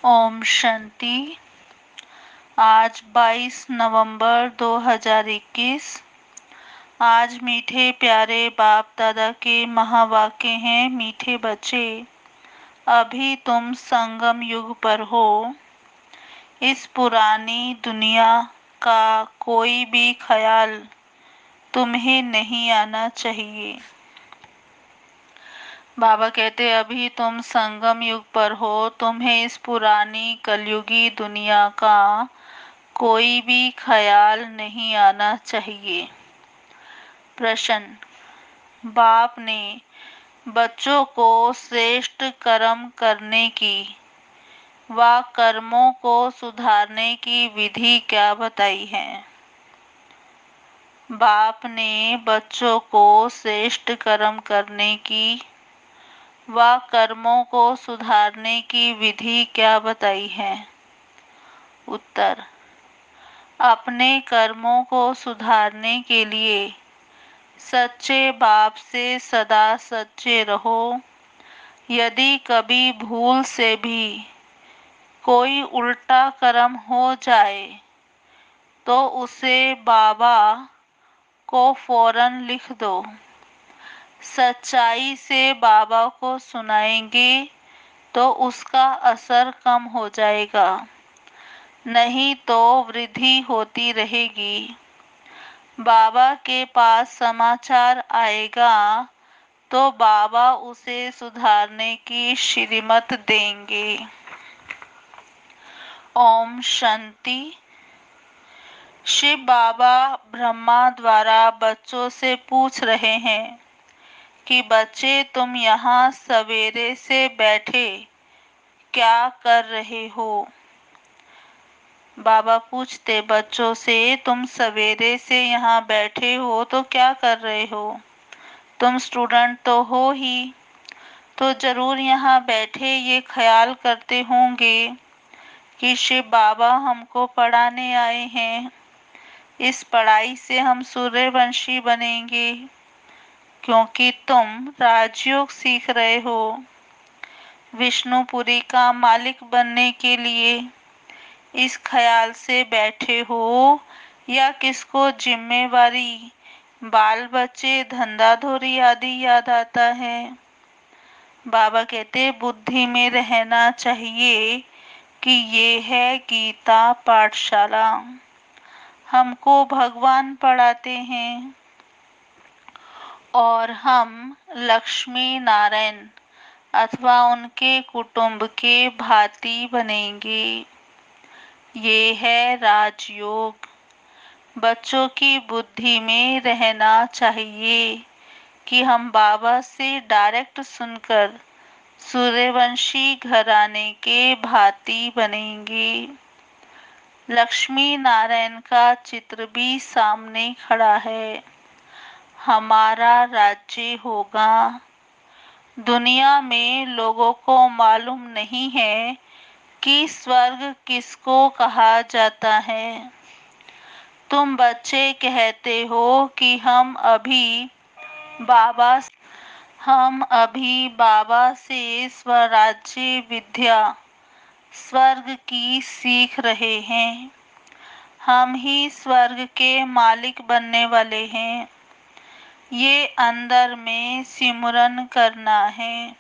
ओम शांति। आज 22 नवंबर 2021। आज मीठे प्यारे बाप दादा के महावाक्य हैं। मीठे बच्चे, अभी तुम संगम युग पर हो। इस पुरानी दुनिया का कोई भी ख्याल तुम्हें नहीं आना चाहिए। बाबा कहते अभी तुम संगम युग पर हो, तुम्हें इस पुरानी कलयुगी दुनिया का कोई भी ख्याल नहीं आना चाहिए। प्रश्न, बाप ने बच्चों को श्रेष्ठ कर्म करने की व कर्मों को सुधारने की विधि क्या बताई है? बाप ने बच्चों को श्रेष्ठ कर्म करने की व कर्मों को सुधारने की विधि क्या बताई है? उत्तर, अपने कर्मों को सुधारने के लिए सच्चे बाप से सदा सच्चे रहो। यदि कभी भूल से भी कोई उल्टा कर्म हो जाए तो उसे बाबा को फौरन लिख दो। सच्चाई से बाबा को सुनाएंगे तो उसका असर कम हो जाएगा, नहीं तो वृद्धि होती रहेगी। बाबा के पास समाचार आएगा तो बाबा उसे सुधारने की श्रीमत देंगे। ओम शांति। शिव बाबा ब्रह्मा द्वारा बच्चों से पूछ रहे हैं कि बच्चे, तुम यहाँ सवेरे से बैठे क्या कर रहे हो? बाबा पूछते बच्चों से, तुम सवेरे से यहाँ बैठे हो तो क्या कर रहे हो? तुम स्टूडेंट तो हो ही, तो जरूर यहाँ बैठे ये ख्याल करते होंगे कि शिव बाबा हमको पढ़ाने आए हैं। इस पढ़ाई से हम सूर्यवंशी बनेंगे, क्योंकि तुम राजयोग सीख रहे हो। विष्णुपुरी का मालिक बनने के लिए इस ख्याल से बैठे हो, या किसको जिम्मेवारी, बाल बच्चे, धंधाधोरी आदि याद आता है? बाबा कहते बुद्धि में रहना चाहिए कि ये है गीता पाठशाला। हमको भगवान पढ़ाते हैं और हम लक्ष्मी नारायण अथवा उनके कुटुंब के भांति बनेंगे। ये है राजयोग। बच्चों की बुद्धि में रहना चाहिए कि हम बाबा से डायरेक्ट सुनकर सूर्यवंशी घराने के भांति बनेंगे। लक्ष्मी नारायण का चित्र भी सामने खड़ा है। हमारा राज्य होगा। दुनिया में लोगों को मालूम नहीं है कि स्वर्ग किसको कहा जाता है। तुम बच्चे कहते हो कि हम अभी बाबा से स्वराज्य विद्या स्वर्ग की सीख रहे हैं। हम ही स्वर्ग के मालिक बनने वाले हैं। ये अंदर में सिमरन करना है।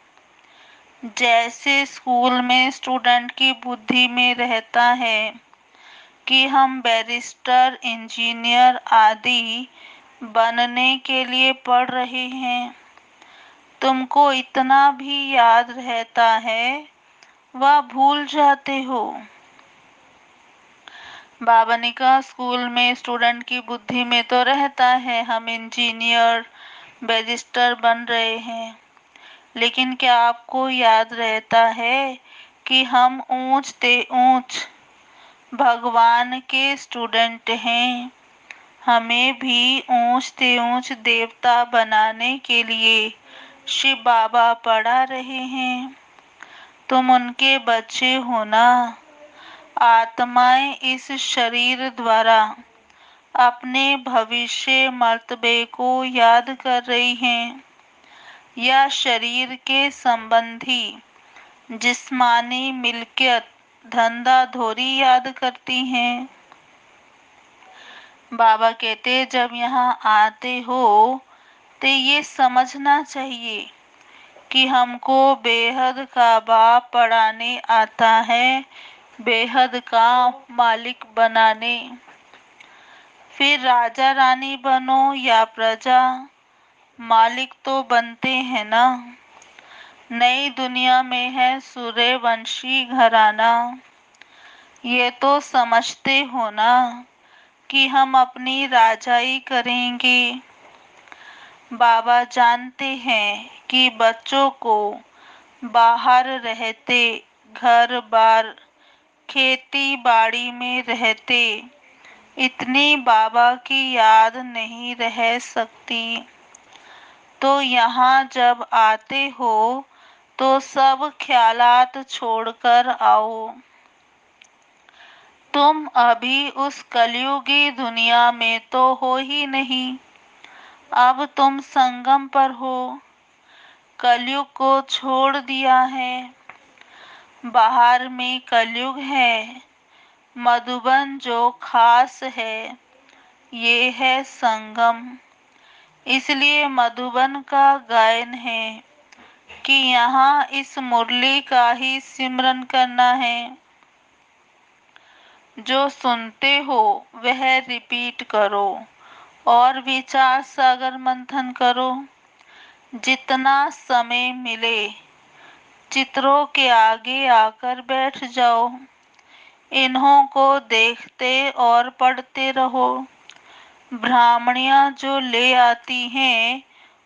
जैसे स्कूल में स्टूडेंट की बुद्धि में रहता है कि हम बैरिस्टर, इंजीनियर आदि बनने के लिए पढ़ रहे हैं, तुमको इतना भी याद रहता है वह भूल जाते हो। बाबा ने कहा स्कूल में स्टूडेंट की बुद्धि में तो रहता है हम इंजीनियर, बैरिस्टर बन रहे हैं, लेकिन क्या आपको याद रहता है कि हम ऊंच से ऊंच भगवान के स्टूडेंट हैं? हमें भी ऊंच से ऊंच देवता बनाने के लिए शिव बाबा पढ़ा रहे हैं। तुम उनके बच्चे हो ना। आत्माएं इस शरीर द्वारा अपने भविष्य मर्तबे को याद कर रही हैं, या शरीर के संबंधी जिस्मानी मिल्कियत धंधा धोरी याद करती हैं। बाबा कहते जब यहाँ आते हो तो ये समझना चाहिए कि हमको बेहद का बाप पढ़ाने आता है, बेहद का मालिक बनाने। फिर राजा रानी बनो या प्रजा, मालिक तो बनते हैं ना। नई दुनिया में है सूर्यवंशी घराना। ये तो समझते हो ना कि हम अपनी राजाई करेंगे। बाबा जानते हैं कि बच्चों को बाहर रहते, घर बार, खेती बाड़ी में रहते इतनी बाबा की याद नहीं रह सकती। तो यहाँ जब आते हो तो सब ख्यालात छोड़कर आओ। तुम अभी उस कलयुगी दुनिया में तो हो ही नहीं, अब तुम संगम पर हो। कलयुग को छोड़ दिया है, बाहर में कलयुग है। मधुबन जो खास है ये है संगम। इसलिए मधुबन का गायन है कि यहाँ इस मुरली का ही सिमरन करना है। जो सुनते हो वह रिपीट करो और विचार सागर मंथन करो। जितना समय मिले चित्रों के आगे आकर बैठ जाओ। इन्हों को देखते और पढ़ते रहो। ब्राह्मणियाँ जो ले आती हैं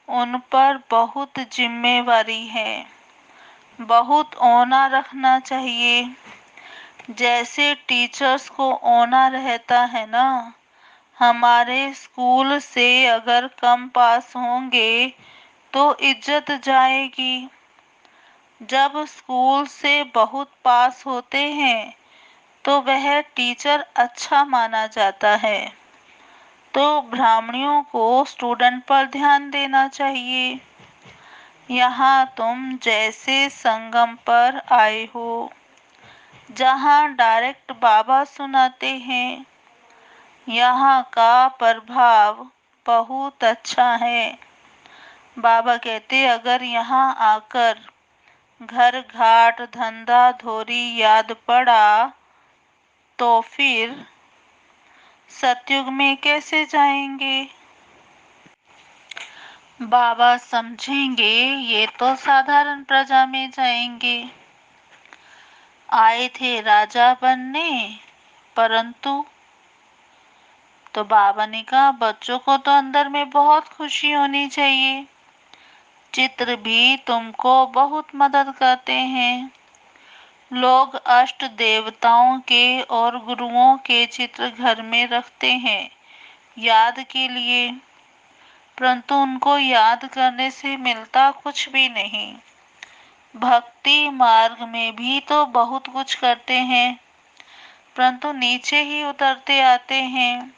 उन पर बहुत जिम्मेवारी है, बहुत औना रखना चाहिए। जैसे टीचर्स को औना रहता है ना। हमारे स्कूल से अगर कम पास होंगे तो इज्जत जाएगी। जब स्कूल से बहुत पास होते हैं तो वह टीचर अच्छा माना जाता है। तो ब्राह्मणियों को स्टूडेंट पर ध्यान देना चाहिए। यहाँ तुम जैसे संगम पर आए हो, जहाँ डायरेक्ट बाबा सुनाते हैं, यहाँ का प्रभाव बहुत अच्छा है। बाबा कहते अगर यहाँ आकर घर घाट धंधा धोरी याद पड़ा तो फिर सतयुग में कैसे जाएंगे। बाबा समझेंगे ये तो साधारण प्रजा में जाएंगे। आए थे राजा बनने, परंतु तो बाबा ने कहा बच्चों को तो अंदर में बहुत खुशी होनी चाहिए। चित्र भी तुमको बहुत मदद करते हैं। लोग अष्ट देवताओं के और गुरुओं के चित्र घर में रखते हैं याद के लिए, परंतु उनको याद करने से मिलता कुछ भी नहीं। भक्ति मार्ग में भी तो बहुत कुछ करते हैं, परंतु नीचे ही उतरते आते हैं।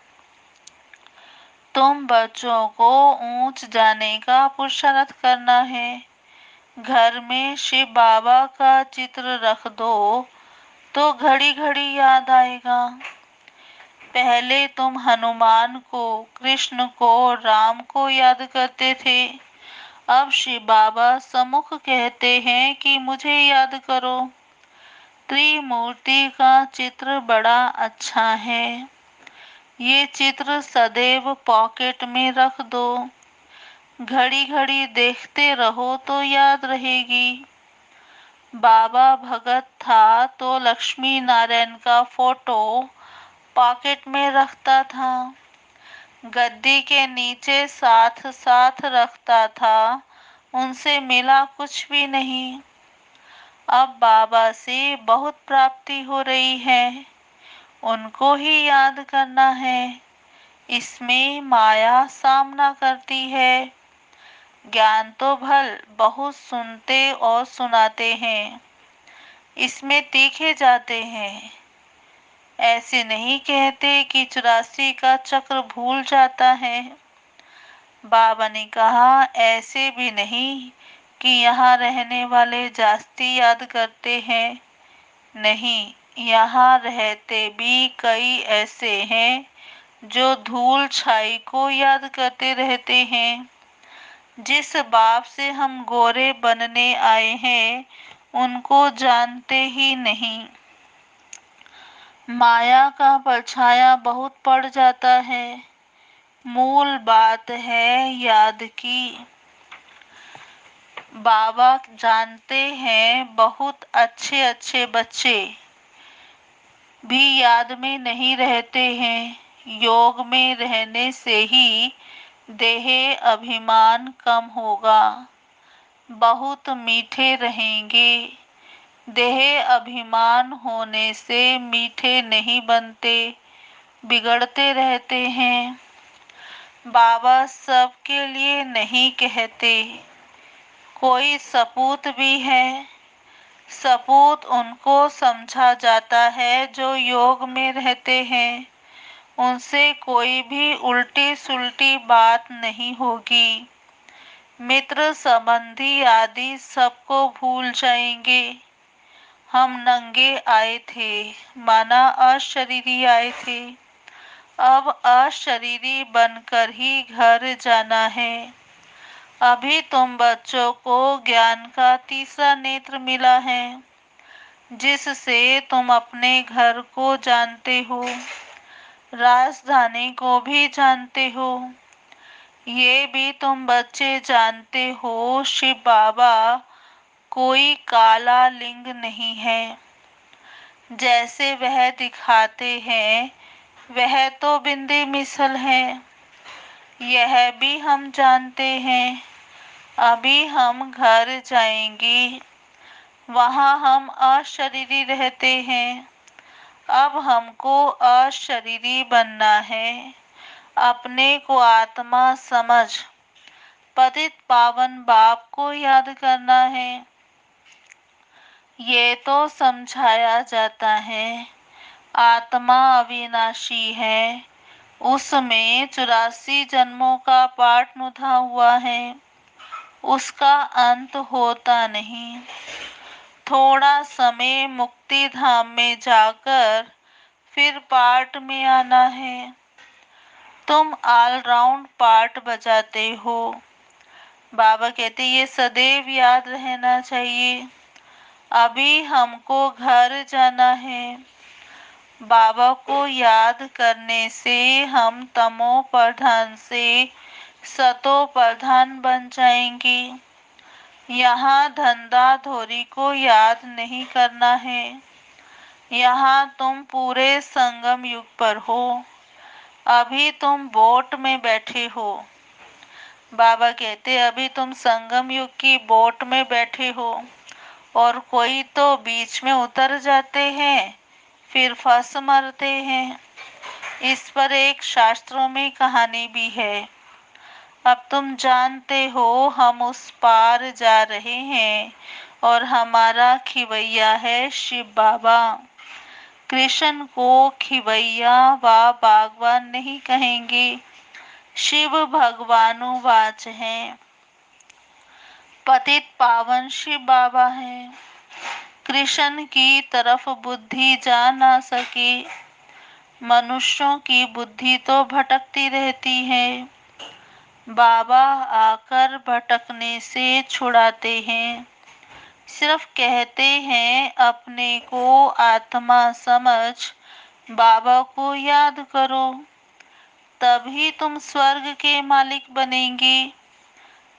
तुम बच्चों को ऊंच जाने का पुरुषार्थ करना है। घर में शिव बाबा का चित्र रख दो तो घड़ी घड़ी याद आएगा। पहले तुम हनुमान को, कृष्ण को, राम को याद करते थे। अब शिव बाबा सम्मुख कहते हैं कि मुझे याद करो। त्रिमूर्ति का चित्र बड़ा अच्छा है। ये चित्र सदैव पॉकेट में रख दो। घड़ी घड़ी देखते रहो तो याद रहेगी। बाबा भगत था तो लक्ष्मी नारायण का फोटो पॉकेट में रखता था। गद्दी के नीचे साथ साथ रखता था, उनसे मिला कुछ भी नहीं। अब बाबा से बहुत प्राप्ति हो रही है, उनको ही याद करना है। इसमें माया सामना करती है। ज्ञान तो भल बहुत सुनते और सुनाते हैं, इसमें तीखे जाते हैं। ऐसे नहीं कहते कि 84 का चक्र भूल जाता है। बाबा ने कहा ऐसे भी नहीं कि यहाँ रहने वाले जास्ती याद करते हैं। नहीं, यहाँ रहते भी कई ऐसे हैं जो धूल छाई को याद करते रहते हैं। जिस बाप से हम गोरे बनने आए हैं उनको जानते ही नहीं। माया का परछाया बहुत पड़ जाता है। मूल बात है याद की। बाबा जानते हैं बहुत अच्छे अच्छे बच्चे भी याद में नहीं रहते हैं। योग में रहने से ही देह अभिमान कम होगा। बहुत मीठे रहेंगे। देह अभिमान होने से मीठे नहीं बनते, बिगड़ते रहते हैं। बाबा सबके लिए नहीं कहते। कोई सपूत भी है। सपूत उनको समझा जाता है जो योग में रहते हैं। उनसे कोई भी उल्टी सुल्टी बात नहीं होगी। मित्र संबंधी आदि सबको भूल जाएंगे। हम नंगे आए थे, माना अशरीरी आए थे। अब अशरीरी बनकर ही घर जाना है। अभी तुम बच्चों को ज्ञान का तीसरा नेत्र मिला है, जिससे तुम अपने घर को जानते हो, राजधानी को भी जानते हो। ये भी तुम बच्चे जानते हो, शिव बाबा कोई काला लिंग नहीं है। जैसे वह दिखाते हैं वह तो बिंदी मिसल है। यह भी हम जानते हैं। अभी हम घर जाएंगे, वहाँ हम अशरीरी रहते हैं। अब हमको अशरीरी बनना है। अपने को आत्मा समझ पतित पावन बाप को याद करना है। ये तो समझाया जाता है आत्मा अविनाशी है, उसमें 84 जन्मों का पाठ नुधा हुआ है, उसका अंत होता नहीं। थोड़ा समय मुक्ति धाम में जाकर फिर पाठ में आना है। तुम ऑलराउंड पाठ बजाते हो। बाबा कहते ये सदैव याद रहना चाहिए। अभी हमको घर जाना है। बाबा को याद करने से हम तमो प्रधान से सतो प्रधान बन जाएंगे। यहाँ धंधा धोरी को याद नहीं करना है। यहाँ तुम पूरे संगम युग पर हो। अभी तुम बोट में बैठे हो। बाबा कहते अभी तुम संगम युग की बोट में बैठे हो और कोई तो बीच में उतर जाते हैं, फिर फंस मरते हैं। इस पर एक शास्त्रों में कहानी भी है। अब तुम जानते हो हम उस पार जा रहे हैं और हमारा खिवैया है शिव बाबा। कृष्ण को खिवैया व बागवान नहीं कहेंगे, शिव भगवानुवाच हैं। पतित पावन शिव बाबा हैं। कृष्ण की तरफ बुद्धि जा ना सके। मनुष्यों की बुद्धि तो भटकती रहती है। बाबा आकर भटकने से छुड़ाते हैं। सिर्फ कहते हैं अपने को आत्मा समझ बाबा को याद करो, तभी तुम स्वर्ग के मालिक बनेंगे।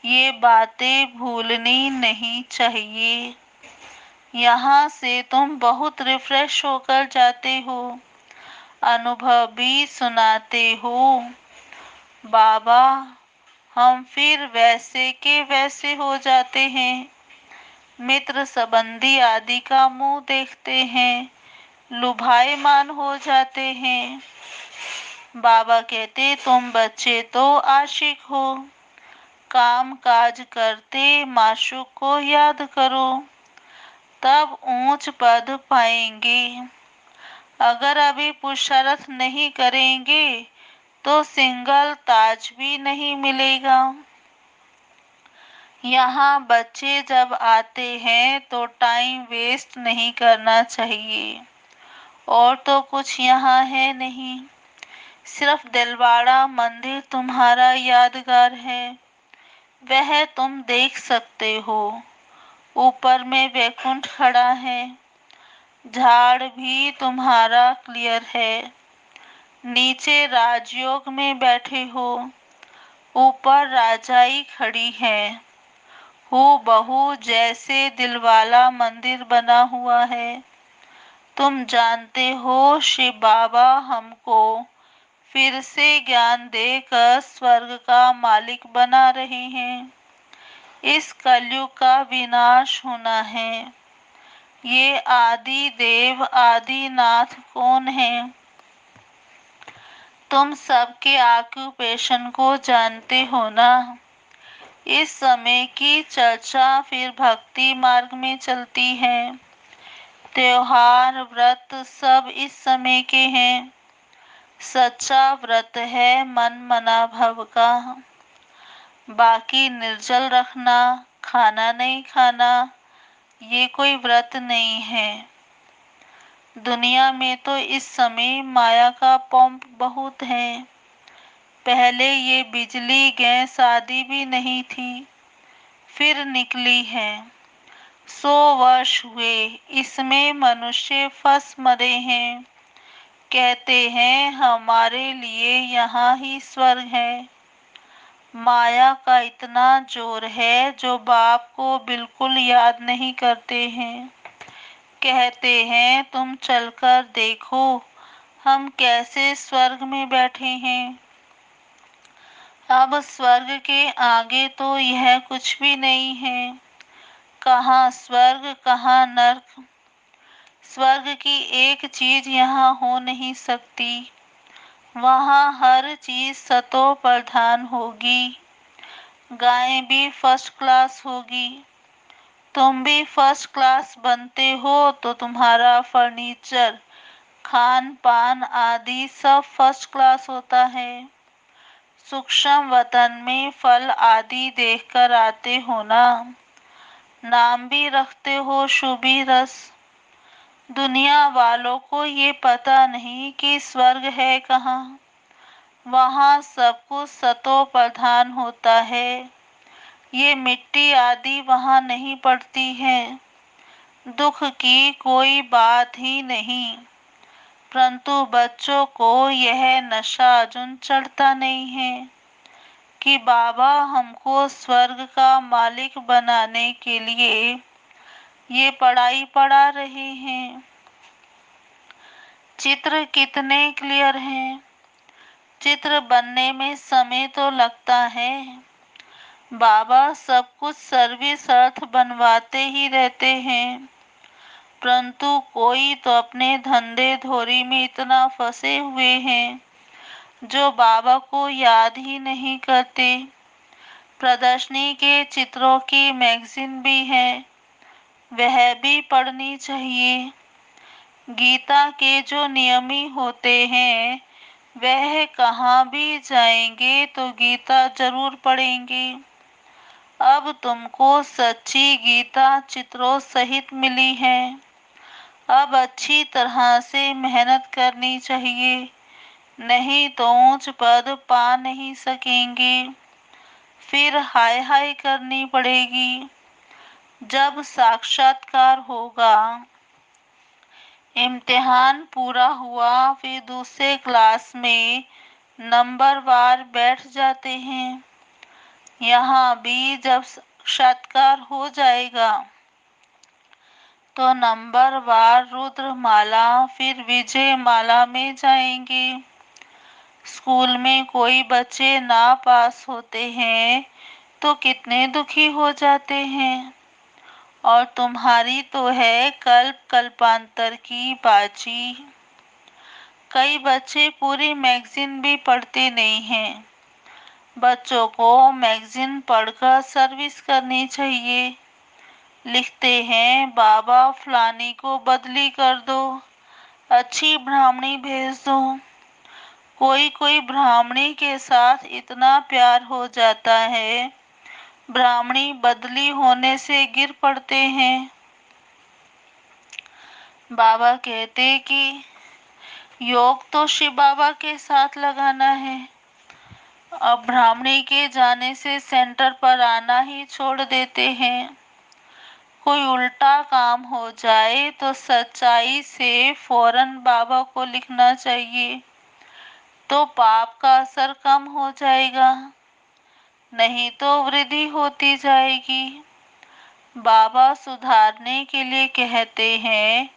ये बातें भूलनी नहीं चाहिए। यहाँ से तुम बहुत रिफ्रेश होकर जाते हो। अनुभव भी सुनाते हो। बाबा हम फिर वैसे के वैसे हो जाते हैं। मित्र संबंधी आदि का मुंह देखते हैं, लुभायमान हो जाते हैं। बाबा कहते तुम बच्चे तो आशिक हो। काम काज करते माशूक को याद करो, तब ऊंच पद पाएंगे। अगर अभी पुरुषार्थ नहीं करेंगे तो सिंगल ताज भी नहीं मिलेगा। यहाँ बच्चे जब आते हैं तो टाइम वेस्ट नहीं करना चाहिए। और तो कुछ यहाँ है नहीं, सिर्फ दिलवाड़ा मंदिर तुम्हारा यादगार है। वह तुम देख सकते हो, ऊपर में वैकुंठ खड़ा है। झाड़ भी तुम्हारा क्लियर है, नीचे राजयोग में बैठे हो, ऊपर राजाई खड़ी है। हूबहू जैसे दिलवाला मंदिर बना हुआ है। तुम जानते हो शिव बाबा हमको फिर से ज्ञान देकर स्वर्ग का मालिक बना रहे हैं। इस कलयुग का विनाश होना है। ये आदि देव आदिनाथ कौन है? तुम सबके ऑक्यूपेशन को जानते हो ना। इस समय की चर्चा फिर भक्ति मार्ग में चलती है। त्योहार व्रत सब इस समय के हैं। सच्चा व्रत है मन मना भव का। बाकी निर्जल रखना, खाना नहीं खाना, ये कोई व्रत नहीं है। दुनिया में तो इस समय माया का पंप बहुत है। पहले ये बिजली गैस आदि भी नहीं थी, फिर निकली है। 100 वर्ष हुए, इसमें मनुष्य फंस मरे हैं। कहते हैं हमारे लिए यहाँ ही स्वर्ग है। माया का इतना जोर है जो बाप को बिल्कुल याद नहीं करते हैं। कहते हैं तुम चलकर देखो हम कैसे स्वर्ग में बैठे हैं। अब स्वर्ग के आगे तो यह कुछ भी नहीं है। कहाँ स्वर्ग कहाँ नर्क। स्वर्ग की एक चीज यहाँ हो नहीं सकती। वहाँ हर चीज सतो प्रधान होगी। गायें भी फर्स्ट क्लास होगी। तुम भी फर्स्ट क्लास बनते हो तो तुम्हारा फर्नीचर, खान पान आदि सब फर्स्ट क्लास होता है। सूक्ष्म वतन में फल आदि देखकर आते हो ना। नाम भी रखते हो शुभी रस। दुनिया वालों को ये पता नहीं कि स्वर्ग है कहाँ। वहाँ सब कुछ सतो प्रधान होता है। ये मिट्टी आदि वहाँ नहीं पड़ती है। दुख की कोई बात ही नहीं। परंतु बच्चों को यह नशा अजून चढ़ता नहीं है कि बाबा हमको स्वर्ग का मालिक बनाने के लिए ये पढ़ाई पढ़ा रहे हैं। चित्र कितने क्लियर हैं। चित्र बनने में समय तो लगता है। बाबा सब कुछ सर्विस अर्थ बनवाते ही रहते हैं, परंतु कोई तो अपने धंधे धोरी में इतना फंसे हुए हैं जो बाबा को याद ही नहीं करते। प्रदर्शनी के चित्रों की मैगजीन भी है, वह भी पढ़नी चाहिए। गीता के जो नियमी होते हैं वह कहाँ भी जाएंगे तो गीता जरूर पढ़ेंगे। अब तुमको सच्ची गीता चित्रों सहित मिली है। अब अच्छी तरह से मेहनत करनी चाहिए, नहीं तो ऊंच पद पा नहीं सकेंगे। फिर हाय हाय करनी पड़ेगी। जब साक्षात्कार होगा, इम्तिहान पूरा हुआ, फिर दूसरे क्लास में नंबर वार बैठ जाते हैं। यहाँ भी जब साक्षात्कार हो जाएगा तो नंबर वार रुद्रमाला फिर विजय माला में जाएंगे। स्कूल में कोई बच्चे ना पास होते हैं तो कितने दुखी हो जाते हैं। और तुम्हारी तो है कल्प कल्पांतर की बाजी। कई बच्चे पूरी मैगजीन भी पढ़ते नहीं हैं। बच्चों को मैगजीन पढ़कर सर्विस करनी चाहिए। लिखते हैं बाबा फलानी को बदली कर दो, अच्छी ब्राह्मणी भेज दो। कोई कोई ब्राह्मणी के साथ इतना प्यार हो जाता है, ब्राह्मणी बदली होने से गिर पड़ते हैं। बाबा कहते कि योग तो शिव बाबा के साथ लगाना है। अब ब्राह्मणी के जाने से सेंटर पर आना ही छोड़ देते हैं। कोई उल्टा काम हो जाए तो सच्चाई से फौरन बाबा को लिखना चाहिए, तो पाप का असर कम हो जाएगा, नहीं तो वृद्धि होती जाएगी। बाबा सुधारने के लिए कहते हैं,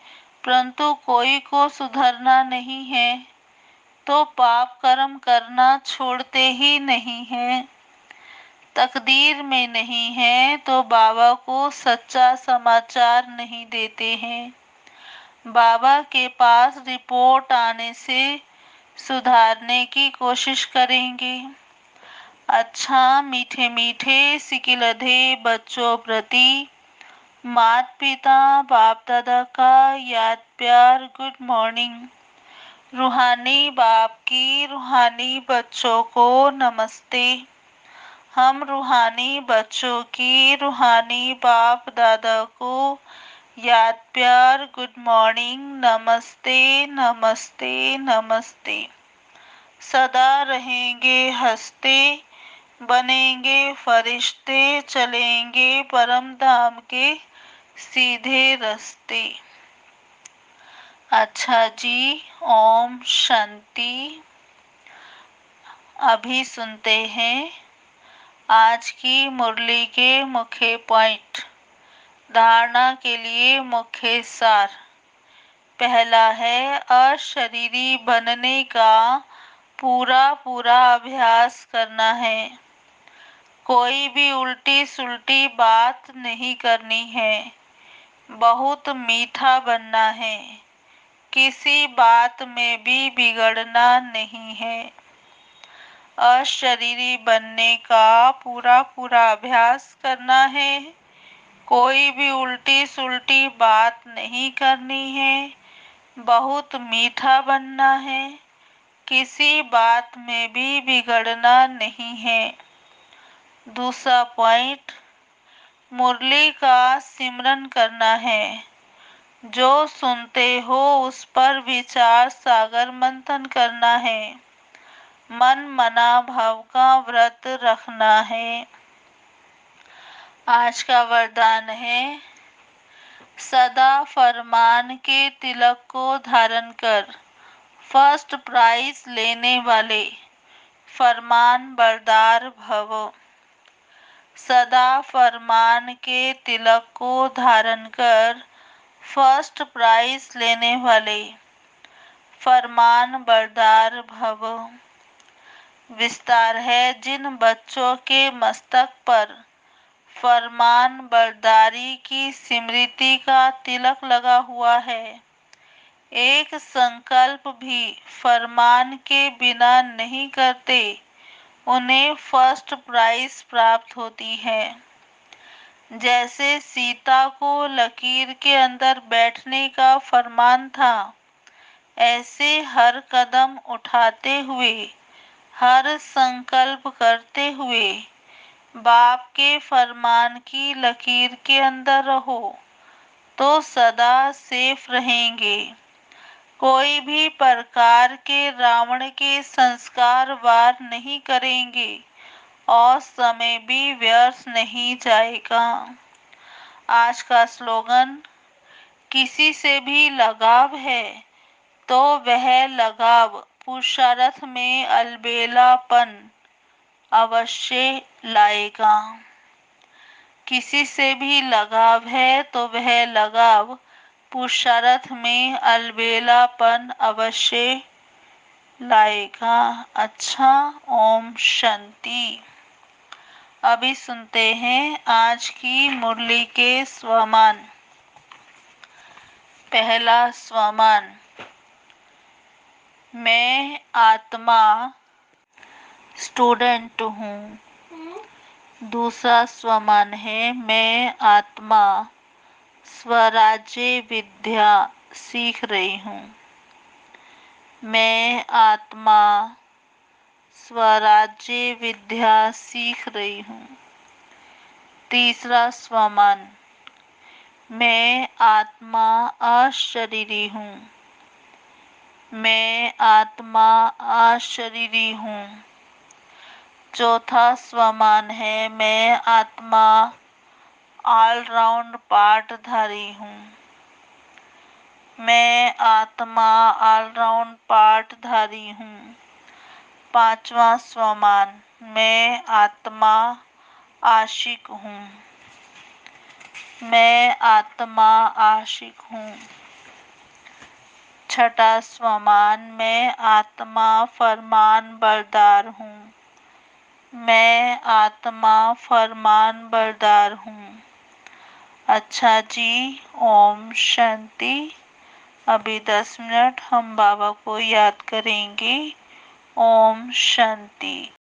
परंतु कोई को सुधरना नहीं है तो पाप कर्म करना छोड़ते ही नहीं है। तकदीर में नहीं है तो बाबा को सच्चा समाचार नहीं देते हैं। बाबा के पास रिपोर्ट आने से सुधारने की कोशिश करेंगे। अच्छा, मीठे मीठे सिकिलधे बच्चों प्रति माता पिता बाप दादा का याद प्यार गुड मॉर्निंग। रूहानी बाप की रूहानी बच्चों को नमस्ते। हम रूहानी बच्चों की रूहानी बाप दादा को याद प्यार गुड मॉर्निंग, नमस्ते नमस्ते नमस्ते। सदा रहेंगे हंसते, बनेंगे फरिश्ते, चलेंगे परम धाम के सीधे रास्ते। अच्छा जी, ओम शांति। अभी सुनते हैं आज की मुरली के मुख्य पॉइंट। धारणा के लिए मुख्य सार। पहला है अशरीरी बनने का पूरा पूरा अभ्यास करना है। कोई भी उल्टी सुल्टी बात नहीं करनी है। बहुत मीठा बनना है। किसी बात में भी बिगड़ना नहीं है। अशरीरी बनने का पूरा पूरा अभ्यास करना है। कोई भी उल्टी सुल्टी बात नहीं करनी है। बहुत मीठा बनना है। किसी बात में भी बिगड़ना नहीं है। दूसरा पॉइंट, मुरली का सिमरन करना है। जो सुनते हो उस पर विचार सागर मंथन करना है। मन मना भाव का व्रत रखना है। आज का वरदान है, सदा फरमान के तिलक को धारण कर फर्स्ट प्राइज लेने वाले फरमान बरदार भव। सदा फरमान के तिलक को धारण कर फर्स्ट प्राइज लेने वाले फरमान बरदार भव। विस्तार है, जिन बच्चों के मस्तक पर फरमान बरदारी की स्मृति का तिलक लगा हुआ है, एक संकल्प भी फरमान के बिना नहीं करते, उन्हें फर्स्ट प्राइज प्राप्त होती है। जैसे सीता को लकीर के अंदर बैठने का फरमान था, ऐसे हर कदम उठाते हुए, हर संकल्प करते हुए बाप के फरमान की लकीर के अंदर रहो तो सदा सेफ रहेंगे। कोई भी प्रकार के रावण के संस्कार वार नहीं करेंगे और समय भी व्यर्थ नहीं जाएगा। आज का स्लोगन, किसी से भी लगाव है तो वह लगाव पुरुषार्थ में अलबेलापन अवश्य लाएगा। किसी से भी लगाव है तो वह लगाव पुरुषार्थ में अलबेलापन अवश्य लाएगा। अच्छा, ओम शांति। अभी सुनते हैं आज की मुरली के स्वमान। पहला स्वमान, मैं आत्मा स्टूडेंट हूँ। दूसरा स्वमान है, मैं आत्मा स्वराज्य विद्या सीख रही हूँ। मैं आत्मा स्वराज्य विद्या सीख रही हूँ। तीसरा स्वमान, मैं आत्मा अशरीरी हूँ। मैं आत्मा अशरीरी हूँ। चौथा स्वमान है, मैं आत्मा ऑलराउंड पाठधारी हूँ। मैं आत्मा ऑलराउंड पाठधारी हूँ। पांचवा स्वमान, मैं आत्मा आशिक हूँ। मैं आत्मा आशिक हूँ। छठा स्वमान, मैं आत्मा फरमान बरदार हूँ। मैं आत्मा फरमान बरदार हूँ। अच्छा जी, ओम शांति। अभी 10 मिनट हम बाबा को याद करेंगे। ओम शांति।